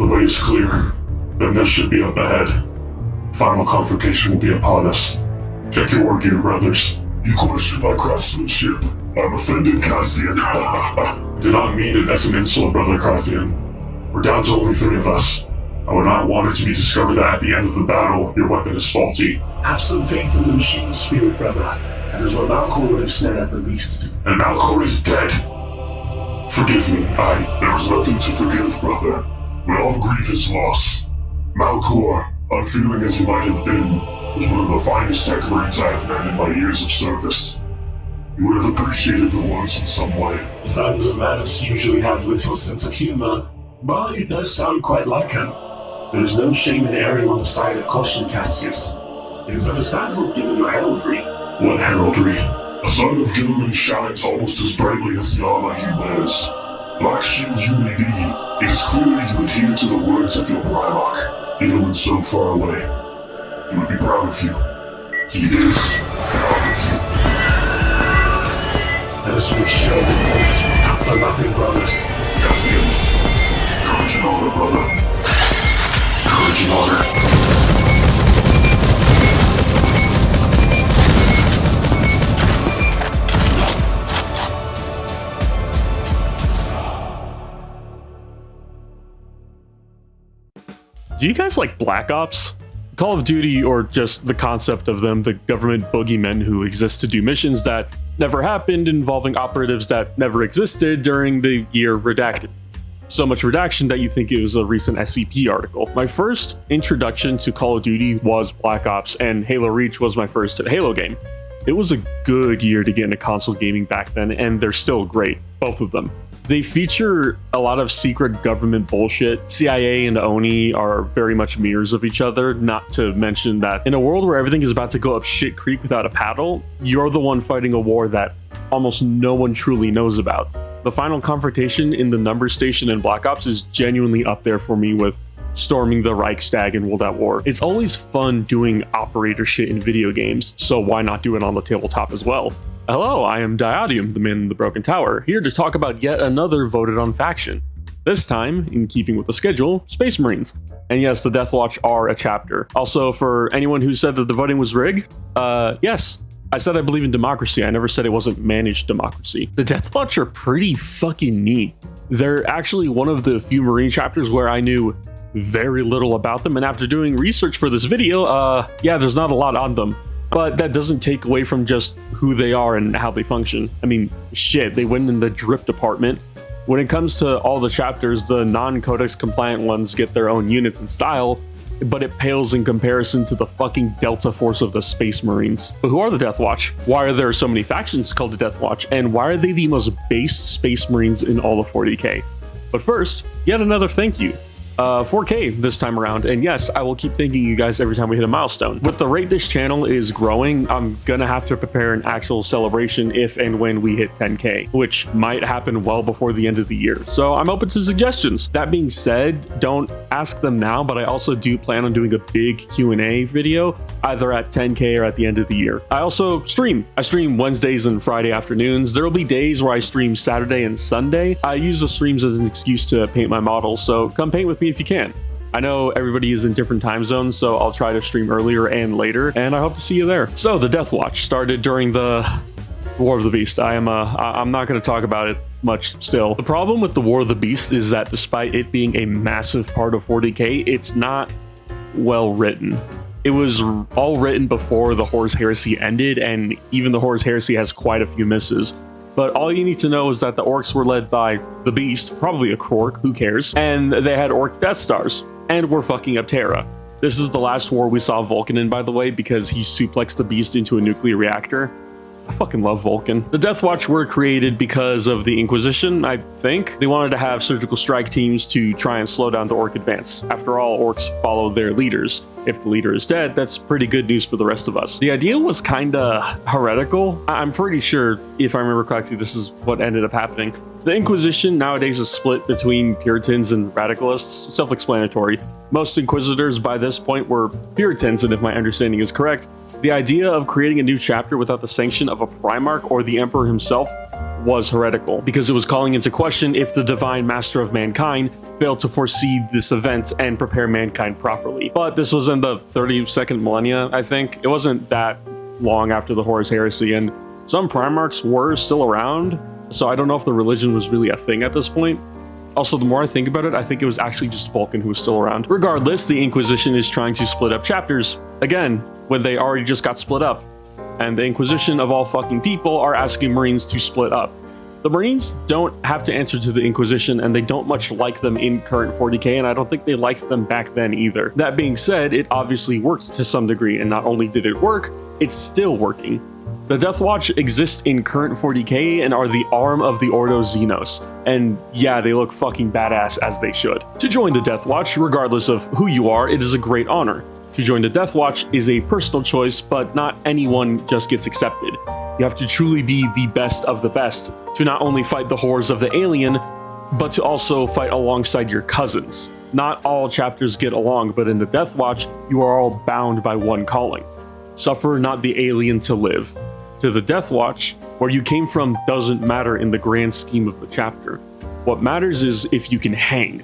The way is clear. Then this should be up ahead. Final confrontation will be upon us. Check your war gear, brothers. You question my craftsmanship. I'm offended, Cassian. Did not mean it as an insult, Brother Carthian. We're down to only 3 of us. I would not want it to be discovered that at the end of the battle, your weapon is faulty. Have some faith in the machine's spirit, brother. That is what Malcor would have said at the least. And Malcor is dead. Forgive me, there was nothing to forgive, brother. We all grieve his loss. Malcor, unfeeling as he might have been, was one of the finest tech marines I have met in my years of service. You would have appreciated the ones in some way. Sons of Manus usually have little sense of humor, but it does sound quite like him. There is no shame in erring on the side of caution, Cassius. It is understandable given your heraldry. What heraldry? A son of Gilliman shines almost as brightly as the armor he wears. Black Shield you may be, it is clear you adhere to the words of your Primarch, even when so far away. He would be proud of you. He is proud of you. Let us make sure that this not for nothing, brothers. Cassian, courage and honor, brother. Courage and honor. Do you guys like Black Ops? Call of Duty, or just the concept of them, the government boogeymen who exist to do missions that never happened involving operatives that never existed during the year redacted. So much redaction that you think it was a recent SCP article. My first introduction to Call of Duty was Black Ops, and Halo Reach was my first Halo game. It was a good year to get into console gaming back then, and they're still great, both of them. They feature a lot of secret government bullshit. CIA and ONI are very much mirrors of each other, not to mention that in a world where everything is about to go up shit creek without a paddle, you're the one fighting a war that almost no one truly knows about. The final confrontation in the number station in Black Ops is genuinely up there for me with storming the Reichstag in World at War. It's always fun doing operator shit in video games, so why not do it on the tabletop as well? Hello, I am Diodium, the man in the broken tower, here to talk about yet another voted on faction. This time, in keeping with the schedule, Space Marines. And yes, the Deathwatch are a chapter. Also, for anyone who said that the voting was rigged, yes. I said I believe in democracy, I never said it wasn't managed democracy. The Deathwatch are pretty fucking neat. They're actually one of the few Marine chapters where I knew very little about them, and after doing research for this video, yeah, there's not a lot on them. But that doesn't take away from just who they are and how they function. I mean, shit, they win in the drip department. When it comes to all the chapters, the non-codex compliant ones get their own units and style, but it pales in comparison to the fucking Delta Force of the Space Marines. But who are the Deathwatch? Why are there so many factions called the Deathwatch? And why are they the most based Space Marines in all of 40k? But first, yet another thank you. 4K this time around, and yes, I will keep thanking you guys every time we hit a milestone. With the rate this channel is growing, I'm gonna have to prepare an actual celebration if and when we hit 10k, which might happen well before the end of the year. So I'm open to suggestions. That being said, don't ask them now, but I also do plan on doing a big Q&A video either at 10k or at the end of the year. I also stream. I stream Wednesdays and Friday afternoons. There will be days where I stream Saturday and Sunday. I use the streams as an excuse to paint my models, so come paint with me if you can. I know everybody is in different time zones, so I'll try to stream earlier and later, and I hope to see you there. So the Deathwatch started during the War of the Beast. I'm not going to talk about it much still. The problem with the War of the Beast is that despite it being a massive part of 40k, it's not well written. It was all written before the Horus Heresy ended, and even the Horus Heresy has quite a few misses. But all you need to know is that the orcs were led by the Beast, probably a Krork, who cares, and they had orc Death Stars, and were fucking up Terra. This is the last war we saw Vulcan in, by the way, because he suplexed the Beast into a nuclear reactor. I fucking love Vulcan. The Deathwatch were created because of the Inquisition, I think. They wanted to have surgical strike teams to try and slow down the orc advance. After all, orcs follow their leaders. If the leader is dead, that's pretty good news for the rest of us. The idea was kinda heretical. I'm pretty sure, if I remember correctly, this is what ended up happening. The Inquisition nowadays is split between Puritans and Radicalists. Self-explanatory. Most Inquisitors by this point were Puritans, and if my understanding is correct, the idea of creating a new chapter without the sanction of a Primarch or the Emperor himself was heretical, because it was calling into question if the divine master of mankind failed to foresee this event and prepare mankind properly. But this was in the 32nd millennia, I think. It wasn't that long after the Horus Heresy, and some Primarchs were still around, so I don't know if the religion was really a thing at this point. Also, the more I think about it, I think it was actually just Vulcan who was still around. Regardless, the Inquisition is trying to split up chapters, again, when they already just got split up. And the Inquisition of all fucking people are asking Marines to split up. The Marines don't have to answer to the Inquisition, and they don't much like them in current 40k, and I don't think they liked them back then either. That being said, it obviously works to some degree, and not only did it work, it's still working. The Deathwatch exist in current 40k and are the arm of the Ordo Xenos, and yeah, they look fucking badass as they should. To join the Deathwatch, regardless of who you are, it is a great honor. To join the Deathwatch is a personal choice, but not anyone just gets accepted. You have to truly be the best of the best to not only fight the horrors of the alien, but to also fight alongside your cousins. Not all chapters get along, but in the Deathwatch, you are all bound by one calling. Suffer not the alien to live. To the Deathwatch, where you came from doesn't matter in the grand scheme of the chapter. What matters is if you can hang.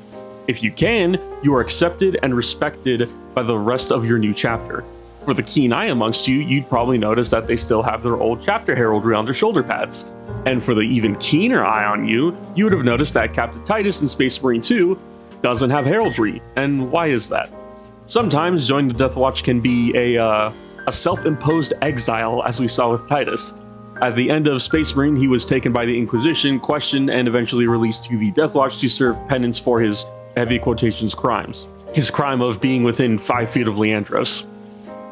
If you can, you are accepted and respected by the rest of your new chapter. For the keen eye amongst you, you'd probably notice that they still have their old chapter heraldry on their shoulder pads. And for the even keener eye on you, you would have noticed that Captain Titus in Space Marine 2 doesn't have heraldry. And why is that? Sometimes joining the Deathwatch can be a self-imposed exile, as we saw with Titus. At the end of Space Marine, he was taken by the Inquisition, questioned, and eventually released to the Deathwatch to serve penance for his, heavy quotations, crimes. His crime of being within 5 feet of Leandros.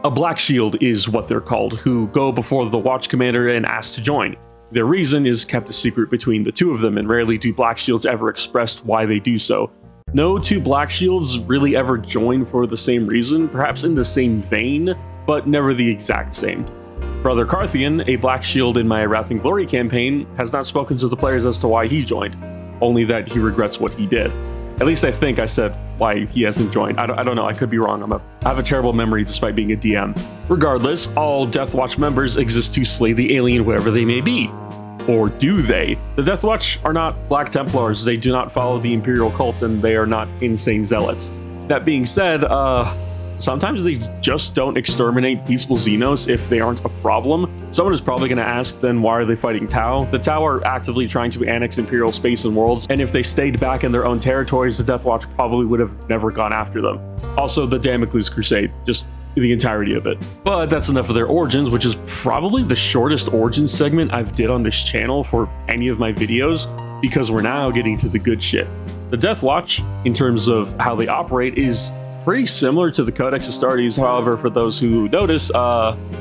A Black Shield is what they're called, who go before the Watch Commander and ask to join. Their reason is kept a secret between the two of them, and rarely do Black Shields ever express why they do so. No two Black Shields really ever join for the same reason, perhaps in the same vein, but never the exact same. Brother Carthian, a Black Shield in my Wrath and Glory campaign, has not spoken to the players as to why he joined, only that he regrets what he did. At least I think I said why he hasn't joined. I don't know, I could be wrong. I have a terrible memory despite being a DM. Regardless, all Deathwatch members exist to slay the alien wherever they may be. Or do they? The Deathwatch are not Black Templars, they do not follow the Imperial cult, and they are not insane zealots. That being said, sometimes they just don't exterminate peaceful Xenos if they aren't a problem. Someone is probably going to ask, then why are they fighting Tau? The Tau are actively trying to annex Imperial space and worlds, and if they stayed back in their own territories, the Deathwatch probably would have never gone after them. Also, the Damocles Crusade, just the entirety of it. But that's enough of their origins, which is probably the shortest origin segment I've did on this channel for any of my videos, because we're now getting to the good shit. The Deathwatch, in terms of how they operate, is pretty similar to the Codex Astartes. However, for those who notice,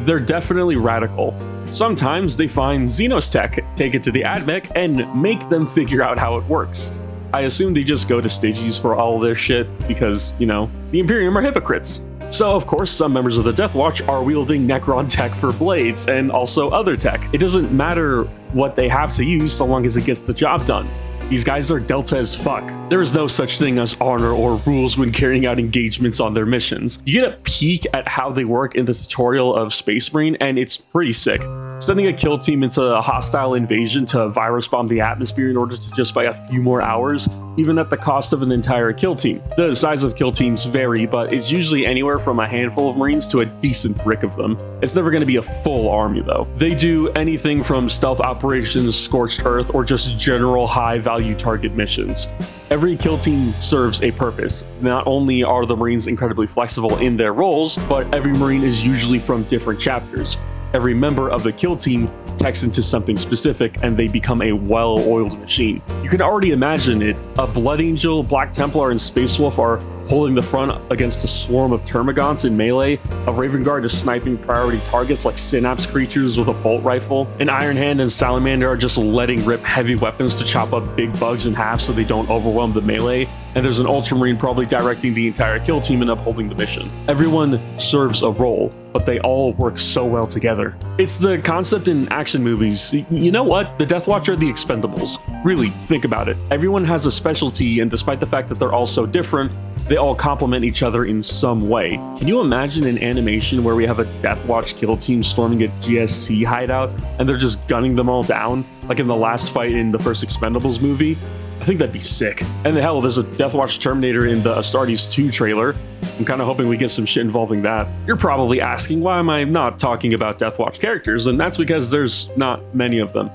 they're definitely radical. Sometimes they find Xenos tech, take it to the AdMech, and make them figure out how it works. I assume they just go to Styges for all their shit because, you know, the Imperium are hypocrites. So, of course, some members of the Deathwatch are wielding Necron tech for blades, and also other tech. It doesn't matter what they have to use so long as it gets the job done. These guys are Delta as fuck. There is no such thing as honor or rules when carrying out engagements on their missions. You get a peek at how they work in the tutorial of Space Marine, and it's pretty sick. Sending a kill team into a hostile invasion to virus bomb the atmosphere in order to just buy a few more hours, even at the cost of an entire kill team. The size of kill teams vary, but it's usually anywhere from a handful of Marines to a decent brick of them. It's never going to be a full army though. They do anything from stealth operations, scorched earth, or just general high value target missions. Every kill team serves a purpose. Not only are the Marines incredibly flexible in their roles, but every Marine is usually from different chapters. Every member of the kill team techs into something specific, and they become a well-oiled machine. You can already imagine it. A Blood Angel, Black Templar, and Space Wolf are holding the front against a swarm of Termagants in melee. A Raven Guard is sniping priority targets like Synapse creatures with a bolt rifle. An Iron Hand and Salamander are just letting rip heavy weapons to chop up big bugs in half so they don't overwhelm the melee. And there's an Ultramarine probably directing the entire kill team and upholding the mission. Everyone serves a role, but they all work so well together. It's the concept in action movies. You know what? The Deathwatch are the Expendables. Really, think about it. Everyone has a specialty, and despite the fact that they're all so different, they all complement each other in some way. Can you imagine an animation where we have a Deathwatch kill team storming a GSC hideout and they're just gunning them all down, like in the last fight in the first Expendables movie? I think that'd be sick. And hell, there's a Deathwatch Terminator in the Astartes 2 trailer. I'm kind of hoping we get some shit involving that. You're probably asking, why am I not talking about Deathwatch characters? And that's because there's not many of them.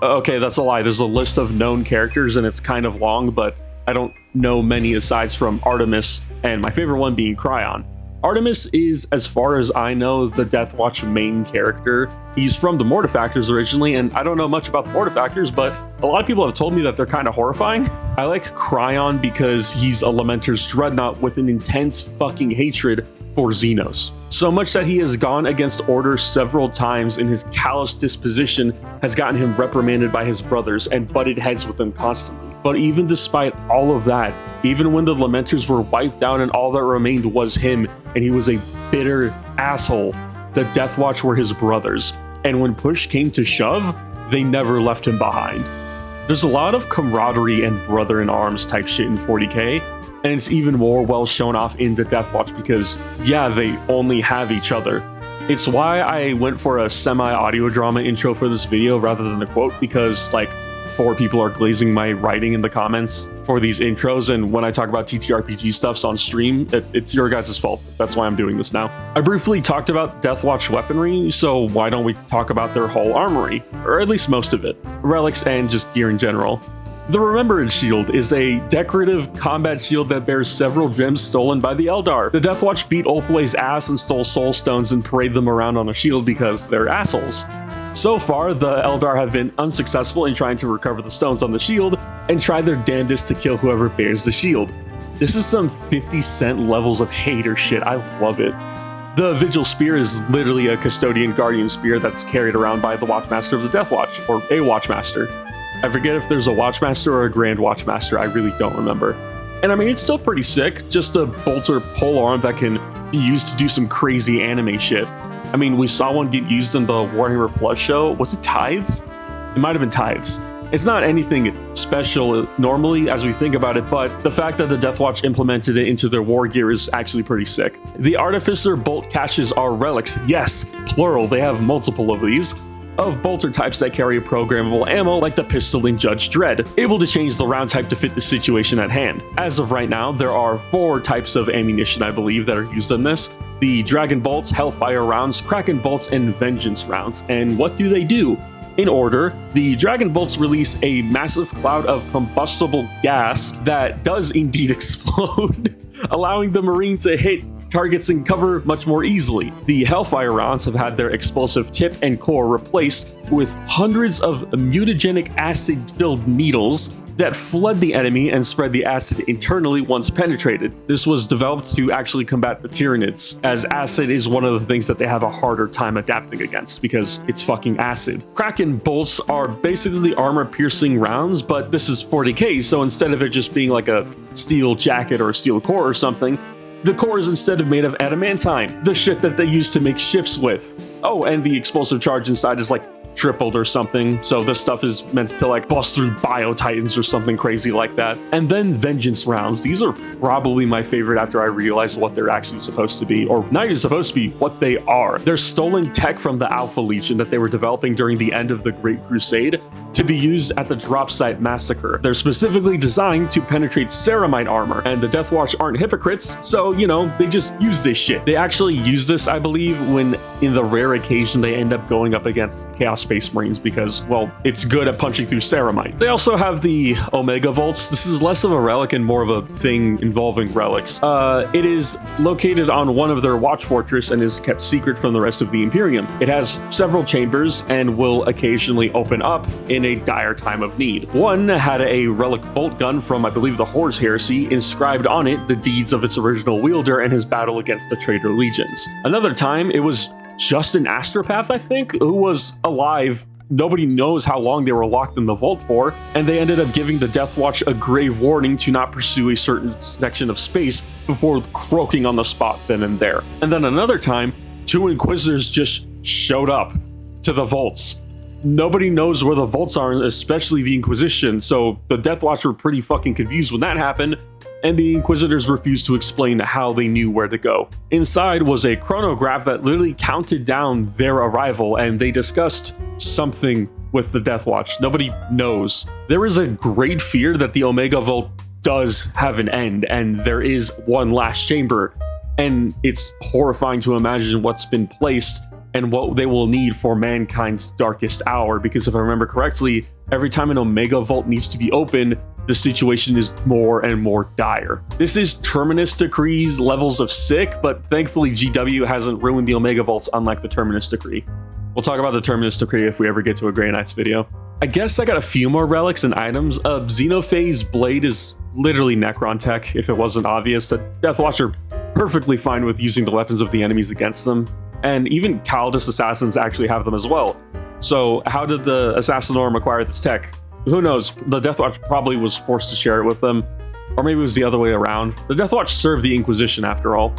Okay, that's a lie. There's a list of known characters and it's kind of long, but I don't know many aside from Artemis and my favorite one being Cryon. Artemis is, as far as I know, the Deathwatch main character. He's from the Mortifactors originally, and I don't know much about the Mortifactors, but a lot of people have told me that they're kind of horrifying. I like Cryon because he's a Lamenter's dreadnought with an intense fucking hatred for Xenos. So much that he has gone against Order several times, and his callous disposition has gotten him reprimanded by his brothers and butted heads with them constantly. But even despite all of that, even when the Lamenters were wiped out and all that remained was him, and he was a bitter asshole, the Deathwatch were his brothers. And when push came to shove, they never left him behind. There's a lot of camaraderie and brother-in-arms type shit in 40k, and it's even more well shown off in the Deathwatch because, yeah, they only have each other. It's why I went for a semi-audio drama intro for this video rather than a quote, because, like, 4 people are glazing my writing in the comments for these intros, and when I talk about TTRPG stuffs on stream, it's your guys' fault. That's why I'm doing this now. I briefly talked about Deathwatch weaponry, so why don't we talk about their whole armory, or at least most of it, relics and just gear in general. The Remembrance Shield is a decorative combat shield that bears several gems stolen by the Eldar. The Deathwatch beat Ulthway's ass and stole soul stones and parade them around on a shield because they're assholes. So far, the Eldar have been unsuccessful in trying to recover the stones on the shield and tried their damnedest to kill whoever bears the shield. This is some 50 Cent levels of hater shit. I love it. The Vigil Spear is literally a Custodian Guardian Spear that's carried around by the Watchmaster of the Deathwatch, or a Watchmaster. I forget if there's a Watchmaster or a Grand Watchmaster, I really don't remember. And I mean, it's still pretty sick, just a bolter polearm that can be used to do some crazy anime shit. I mean, we saw one get used in the Warhammer Plus show. Was it Tides? It might have been Tides. It's not anything special normally as we think about it, but the fact that the Deathwatch implemented it into their war gear is actually pretty sick. The Artificer bolt caches are relics. Yes, plural, they have multiple of these, of bolter types that carry programmable ammo like the pistol in Judge Dredd, able to change the round type to fit the situation at hand. As of right now, there are 4 types of ammunition, I believe, that are used in this. The Dragon Bolts, Hellfire rounds, Kraken Bolts, and Vengeance rounds. And what do? In order, the Dragon Bolts release a massive cloud of combustible gas that does indeed explode, allowing the Marine to hit targets and cover much more easily. The Hellfire rounds have had their explosive tip and core replaced with hundreds of mutagenic acid-filled needles that flood the enemy and spread the acid internally once penetrated. This was developed to actually combat the Tyranids, as acid is one of the things that they have a harder time adapting against because it's fucking acid. Kraken bolts are basically armor-piercing rounds, but this is 40k, so instead of it just being like a steel jacket or a steel core or something, the core is instead made of adamantine, the shit that they used to make ships with. Oh, and the explosive charge inside is like tripled or something, so this stuff is meant to like bust through bio-titans or something crazy like that. And then Vengeance rounds. These are probably my favorite after I realized what they're actually supposed to be, or not even supposed to be, what they are. They're stolen tech from the Alpha Legion that they were developing during the end of the Great Crusade to be used at the drop site massacre. They're specifically designed to penetrate ceramite armor, and the Deathwatch aren't hypocrites, so, you know, they just use this shit. They actually use this, I believe, when in the rare occasion they end up going up against Chaos Space Marines because, well, it's good at punching through ceramite. They also have the Omega Volts. This is less of a relic and more of a thing involving relics. It is located on one of their watch fortress and is kept secret from the rest of the Imperium. It has several chambers and will occasionally open up in a dire time of need. One had a relic bolt gun from, I believe, the Horus Heresy, inscribed on it the deeds of its original wielder and his battle against the traitor legions. Another time, it was just an astropath, I think, who was alive. Nobody knows how long they were locked in the vault for, and they ended up giving the Deathwatch a grave warning to not pursue a certain section of space before croaking on the spot then and there. And then another time, 2 Inquisitors just showed up to the vaults. Nobody knows where the vaults are, especially the Inquisition, so the Deathwatch were pretty fucking confused when that happened, and the Inquisitors refused to explain how they knew where to go. Inside was a chronograph that literally counted down their arrival, and they discussed something with the Deathwatch. Nobody knows. There is a great fear that the Omega Vault does have an end, and there is one last chamber, and it's horrifying to imagine what's been placed and what they will need for mankind's darkest hour, because if I remember correctly, every time an Omega Vault needs to be opened, the situation is more and more dire. This is Terminus Decree's levels of sick, but thankfully GW hasn't ruined the Omega Vaults, unlike the Terminus Decree. We'll talk about the Terminus Decree if we ever get to a Grey Knights video. I guess I got a few more relics and items. A Xenophase blade is literally Necron tech, if it wasn't obvious. The Deathwatch are perfectly fine with using the weapons of the enemies against them, and even Kaldis assassins actually have them as well. So how did the Assassinorum acquire this tech? Who knows? The Deathwatch probably was forced to share it with them, or maybe it was the other way around. The Deathwatch served the Inquisition after all,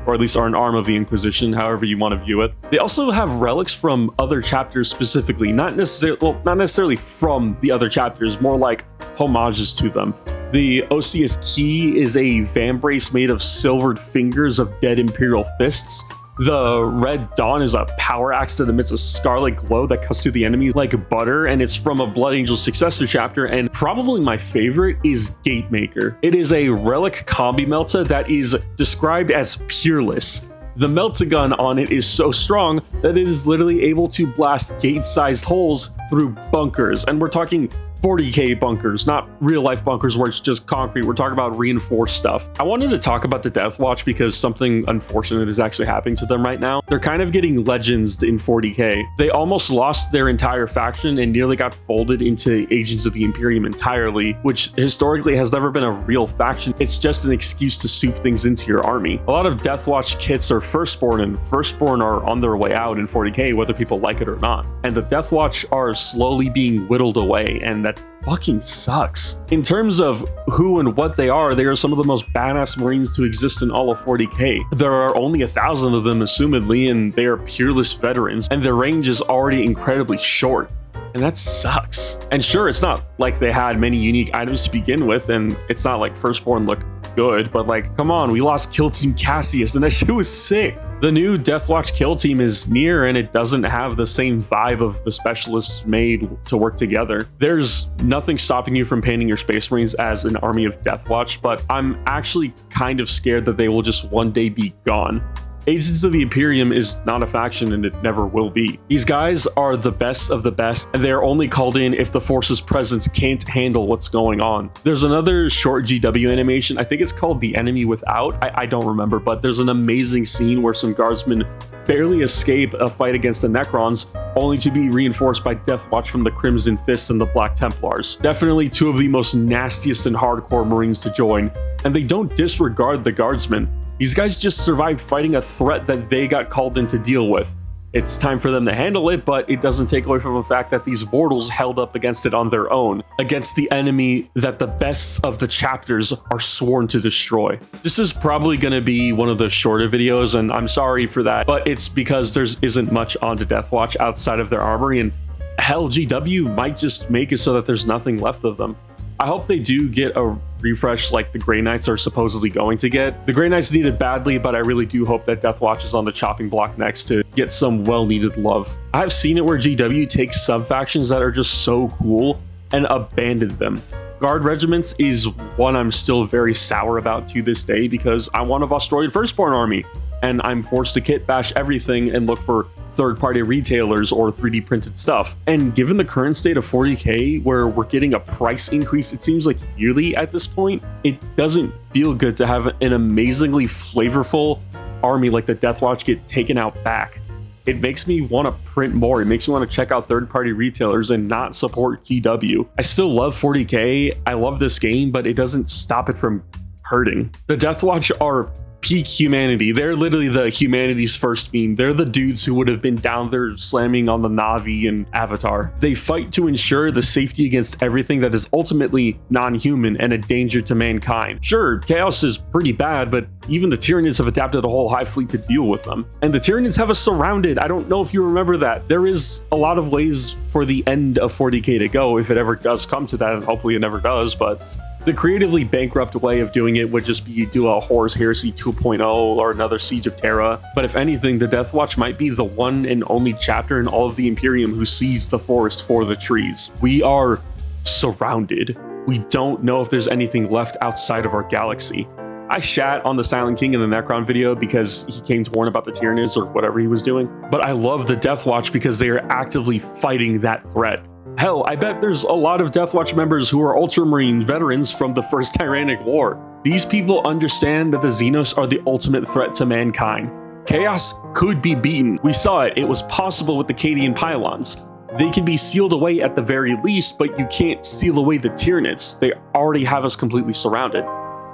or at least are an arm of the Inquisition, however you want to view it. They also have relics from other chapters specifically, not necessarily from the other chapters, more like homages to them. The Osseous Key is a vambrace made of silvered fingers of dead Imperial fists. The Red Dawn is a power axe that emits a scarlet glow that cuts through the enemy like butter, and it's from a Blood Angel successor chapter, and probably my favorite is Gatemaker. It is a relic combi melta that is described as peerless. The melta-gun on it is so strong that it is literally able to blast gate-sized holes through bunkers, and we're talking 40k bunkers, not real life bunkers where it's just concrete. We're talking about reinforced stuff. I wanted to talk about the Deathwatch because something unfortunate is actually happening to them right now. They're kind of getting legends in 40k. They almost lost their entire faction and nearly got folded into Agents of the Imperium entirely, which historically has never been a real faction. It's just an excuse to soup things into your army. A lot of Deathwatch kits are Firstborn, and Firstborn are on their way out in 40k, whether people like it or not. And the Deathwatch are slowly being whittled away, and that fucking sucks. In terms of who and what they are some of the most badass Marines to exist in all of 40k. There are only 1,000 of them, assumedly, and they are peerless veterans, and their range is already incredibly short. And that sucks. And sure, it's not like they had many unique items to begin with, and it's not like Firstborn looked good, but like, come on, we lost Kill Team Cassius, and that shit was sick. The new Deathwatch kill team is near, and it doesn't have the same vibe of the specialists made to work together. There's nothing stopping you from painting your Space Marines as an army of Deathwatch, but I'm actually kind of scared that they will just one day be gone. Agents of the Imperium is not a faction, and it never will be. These guys are the best of the best, and they're only called in if the force's presence can't handle what's going on. There's another short GW animation, I think it's called The Enemy Without, I don't remember, but there's an amazing scene where some guardsmen barely escape a fight against the Necrons, only to be reinforced by Deathwatch from the Crimson Fists and the Black Templars. Definitely two of the most nastiest and hardcore Marines to join, and they don't disregard the guardsmen. These guys just survived fighting a threat that they got called in to deal with. It's time for them to handle it, but it doesn't take away from the fact that these mortals held up against it on their own, against the enemy that the best of the chapters are sworn to destroy. This is probably going to be one of the shorter videos, and I'm sorry for that, but it's because there isn't much onto Deathwatch outside of their armory, and hell, GW might just make it so that there's nothing left of them. I hope they do get a refresh like the Grey Knights are supposedly going to get. The Grey Knights need it badly, but I really do hope that Deathwatch is on the chopping block next to get some well-needed love. I've seen it where GW takes sub-factions that are just so cool and abandon them. Guard regiments is one I'm still very sour about to this day because I want a Vostroid Firstborn army, and I'm forced to kit bash everything and look for third-party retailers or 3D printed stuff. And given the current state of 40k, where we're getting a price increase, it seems like yearly at this point, it doesn't feel good to have an amazingly flavorful army like the Deathwatch get taken out back. It makes me want to print more. It makes me want to check out third-party retailers and not support GW. I still love 40k. I love this game, but it doesn't stop it from hurting. The Deathwatch are peak humanity. They're literally the humanity's first meme. They're the dudes who would have been down there slamming on the Na'vi and Avatar. They fight to ensure the safety against everything that is ultimately non-human and a danger to mankind. Sure, chaos is pretty bad, but even the Tyranids have adapted a whole hive fleet to deal with them. And the Tyranids have us surrounded. I don't know if you remember that. There is a lot of ways for the end of 40k to go, if it ever does come to that, and hopefully it never does, but The creatively bankrupt way of doing it would just be do a Horus Heresy 2.0 or another Siege of Terra, but if anything, the Deathwatch might be the one and only chapter in all of the Imperium who sees the forest for the trees. We are surrounded. We don't know if there's anything left outside of our galaxy. I shat on the Silent King in the Necron video because he came to warn about the Tyranids or whatever he was doing, but I love the Deathwatch because they are actively fighting that threat. Hell, I bet there's a lot of Deathwatch members who are Ultramarine veterans from the first Tyrannic War. These people understand that the Xenos are the ultimate threat to mankind. Chaos could be beaten. We saw it. It was possible with the Cadian pylons. They can be sealed away at the very least, but you can't seal away the Tyranids. They already have us completely surrounded.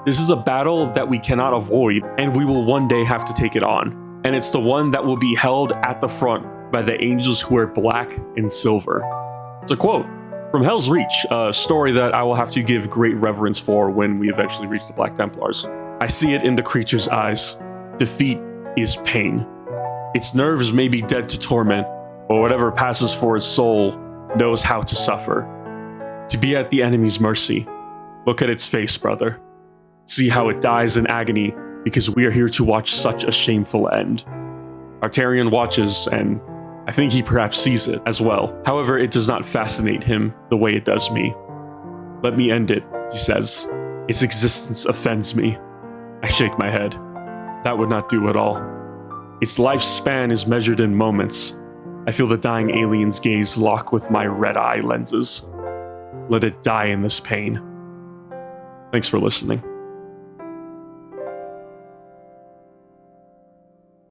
This is a battle that we cannot avoid, and we will one day have to take it on. And it's the one that will be held at the front by the angels who wear black and silver. It's a quote from Hell's Reach, a story that I will have to give great reverence for when we eventually reach the Black Templars. I see it in the creature's eyes. Defeat is pain. Its nerves may be dead to torment, but whatever passes for its soul knows how to suffer. To be at the enemy's mercy. Look at its face, brother. See how it dies in agony because we are here to watch such a shameful end. Artarion watches, and I think he perhaps sees it as well. However, it does not fascinate him the way it does me. Let me end it, he says. Its existence offends me. I shake my head. That would not do at all. Its lifespan is measured in moments. I feel the dying alien's gaze lock with my red-eye lenses. Let it die in this pain. Thanks for listening.